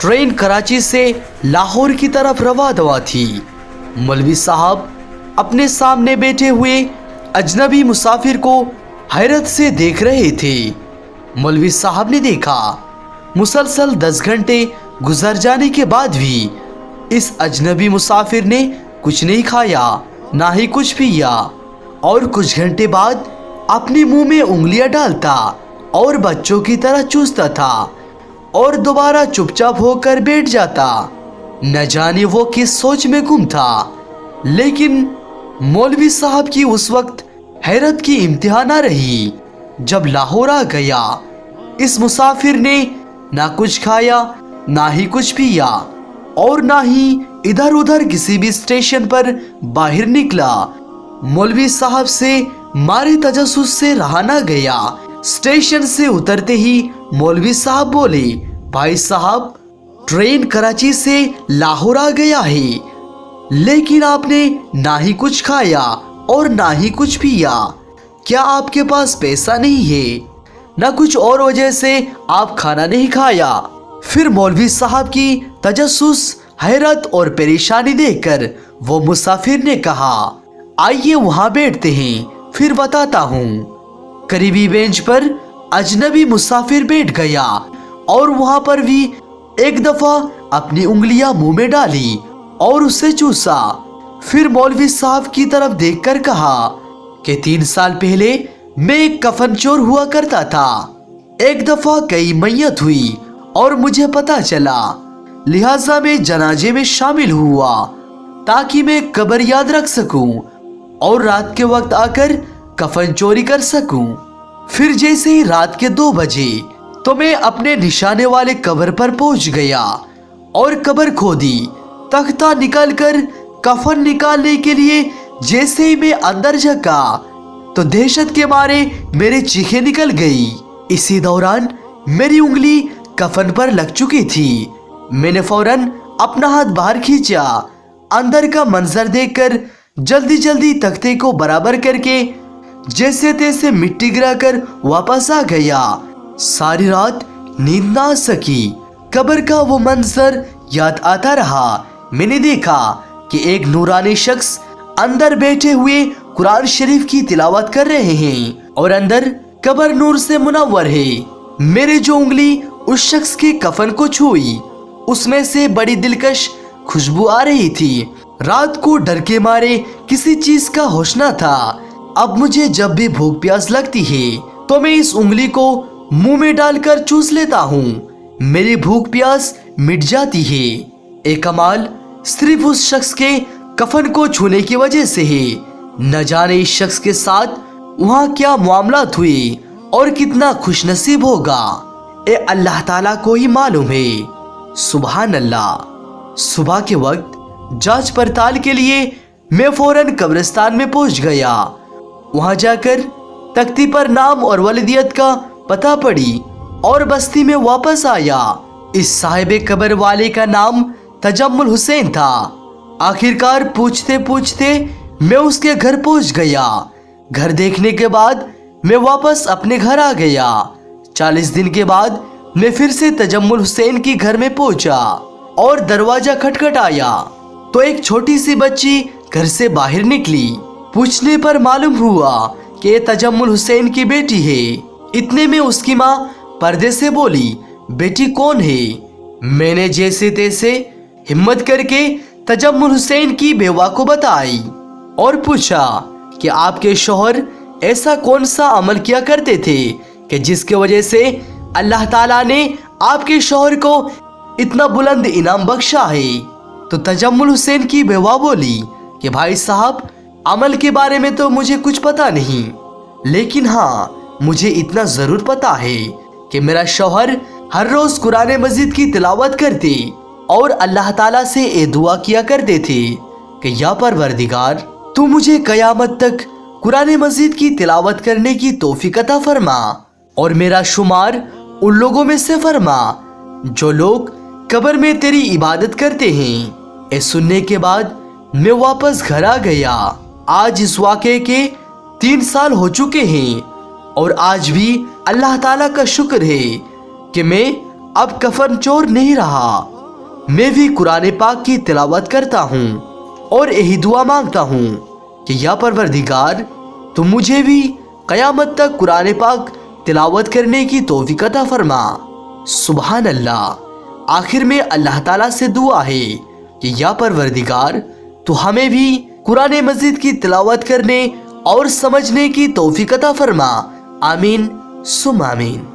Train Karachi से लाहौर की तरफ रवाना थी। मौलवी साहब अपने सामने बैठे हुए अजनबी मुसाफिर को हैरत से देख रहे थे। मौलवी साहब ने देखा मुसलसल 10 घंटे गुजर जाने के बाद भी इस अजनबी मुसाफिर ने कुछ नहीं खाया, ना ही कुछ पिया, और कुछ घंटे बाद अपने मुंह में उंगलियां डालता और बच्चों की तरह चूसता था और दोबारा चुपचाप होकर बैठ जाता। न जाने वो किस सोच में गुम था, लेकिन मौलवी साहब की उस वक्त हैरत की इंतहा न रही। जब लाहौर आ गया, इस मुसाफिर ने ना कुछ खाया, ना ही कुछ पिया, और ना ही इधर उधर किसी भी स्टेशन पर बाहर निकला। मौलवी साहब से मारे तजस्सुस से रहा ना गया। स्टेशन से उतरते ही मौलवी साहब बोले, भाई साहब, ट्रेन कराची से लाहौर आ गया है, लेकिन आपने ना ही कुछ खाया और ना ही कुछ पिया। क्या आपके पास पैसा नहीं है? ना कुछ और वजह से आप खाना नहीं खाया? फिर मौलवी साहब की तजस्सुस, हैरत और परेशानी देखकर वो मुसाफिर ने कहा, आइए वहां बैठते हैं, फिर बताता हूँ। करीबी बेंच पर अजनबी मुसाफिर बैठ गया और वहां पर भी एक दफा अपनी उंगलियां मुंह में डाली और उसे चूसा। फिर मौलवी साहब की तरफ देखकर कहा कि 3 साल पहले मैं एक कफन चोर हुआ करता था। एक दफा कई मैयत हुई और मुझे पता चला, लिहाजा मैं जनाजे में शामिल हुआ ताकि मैं कब्र याद रख सकूं और रात के वक्त आकर कफन चोरी कर सकूं। फिर जैसे ही रात के 2 बजे तो मैं अपने निशाने वाले कब्र पर पहुंच गया और कब्र खोदी। तख्ता निकालकर कफन निकालने के लिए जैसे ही मैं अंदर झका तो दहशत के मारे मेरी चीखें निकल गई। इसी दौरान मेरी उंगली कफन पर लग चुकी थी। मैंने फौरन अपना हाथ बाहर खींचा। अंदर का मंजर देखकर जल्दी जल्दी तख्ते को बराबर करके जैसे तैसे मिट्टी गिराकर वापस आ गया। सारी रात नींद ना आ सकी। कब्र का वो मंजर याद आता रहा। मैंने देखा कि एक नूरानी शख्स अंदर बैठे हुए कुरान शरीफ की तिलावत कर रहे हैं और अंदर कब्र नूर से मुनव्वर है। मेरी जो उंगली उस शख्स के कफन को छुई, उसमें से बड़ी दिलकश खुशबू आ रही थी। रात को डर के मारे किसी चीज का होश न था। अब मुझे जब भी भूख प्यास लगती है तो मैं इस उंगली को मुंह में डालकर चूस लेता हूँ। मेरी भूख प्यास मिट जाती है। एक कमाल सिर्फ उस शख्स के कफन को छूने की वजह से है। न जाने इस शख्स के साथ वहाँ क्या मामलात हुए और कितना खुशनसीब होगा, ए अल्लाह ताला को ही मालूम है। सुभान अल्लाह। सुबह के वक्त जांच पड़ताल के लिए मैं फौरन कब्रिस्तान में पहुंच गया। वहां जाकर तख्ती पर नाम और वलीदियत का पता पड़ी और बस्ती में वापस आया। इस साहिबे कब्र वाले का नाम तजम्मुल हुसैन था। आखिरकार पूछते पूछते मैं उसके घर पहुंच गया। घर देखने के बाद मैं वापस अपने घर आ गया। 40 दिन के बाद मैं फिर से तजम्मुल हुसैन की घर में पहुंचा और दरवाजा खटखटाया तो एक छोटी सी बच्ची घर से बाहर निकली। पूछने पर मालूम हुआ कि ये तजम्मुल हुसैन की बेटी है। इतने में उसकी माँ पर्दे से बोली, बेटी कौन है? मैंने जैसे तैसे हिम्मत करके तजम्मुल हुसैन की बेवा को बताई और पूछा कि आपके शौहर ऐसा कौन सा अमल किया करते थे कि जिसके वजह से अल्लाह ताला ने आपके शौहर को इतना बुलंद इनाम बख्शा है। तो तजम्मुल हुसैन की बेवा बोली कि भाई साहब, अमल के बारे में तो मुझे कुछ पता नहीं, लेकिन हाँ, मुझे इतना जरूर पता है कि मेरा शौहर हर रोज कुरान मजीद की तिलावत करते और अल्लाह ताला से ये दुआ किया करते थे कि या परवरदिगार, तू मुझे कयामत तक कुरान मजीद की तिलावत करने की तौफीक अता फरमा और मेरा शुमार उन लोगों में से फरमा जो लोग कब्र में तेरी इबादत करते हैं। ये सुनने के बाद मैं वापस घर आ गया। आज इस वाक़े के 3 साल हो चुके हैं और आज भी अल्लाह ताला का शुक्र है कि मैं अब कफन चोर नहीं रहा। میں بھی قرآن پاک کی تلاوت کرتا ہوں اور یہی دعا مانگتا ہوں کہ یا پروردگار تم مجھے بھی قیامت تک قرآن پاک تلاوت کرنے کی توفیق عطا فرما۔ سبحان اللہ۔ آخر میں اللہ تعالیٰ سے دعا ہے کہ یا پروردگار تو ہمیں بھی قرآن مجید کی تلاوت کرنے اور سمجھنے کی توفیق عطا فرما۔ آمین ثم آمین۔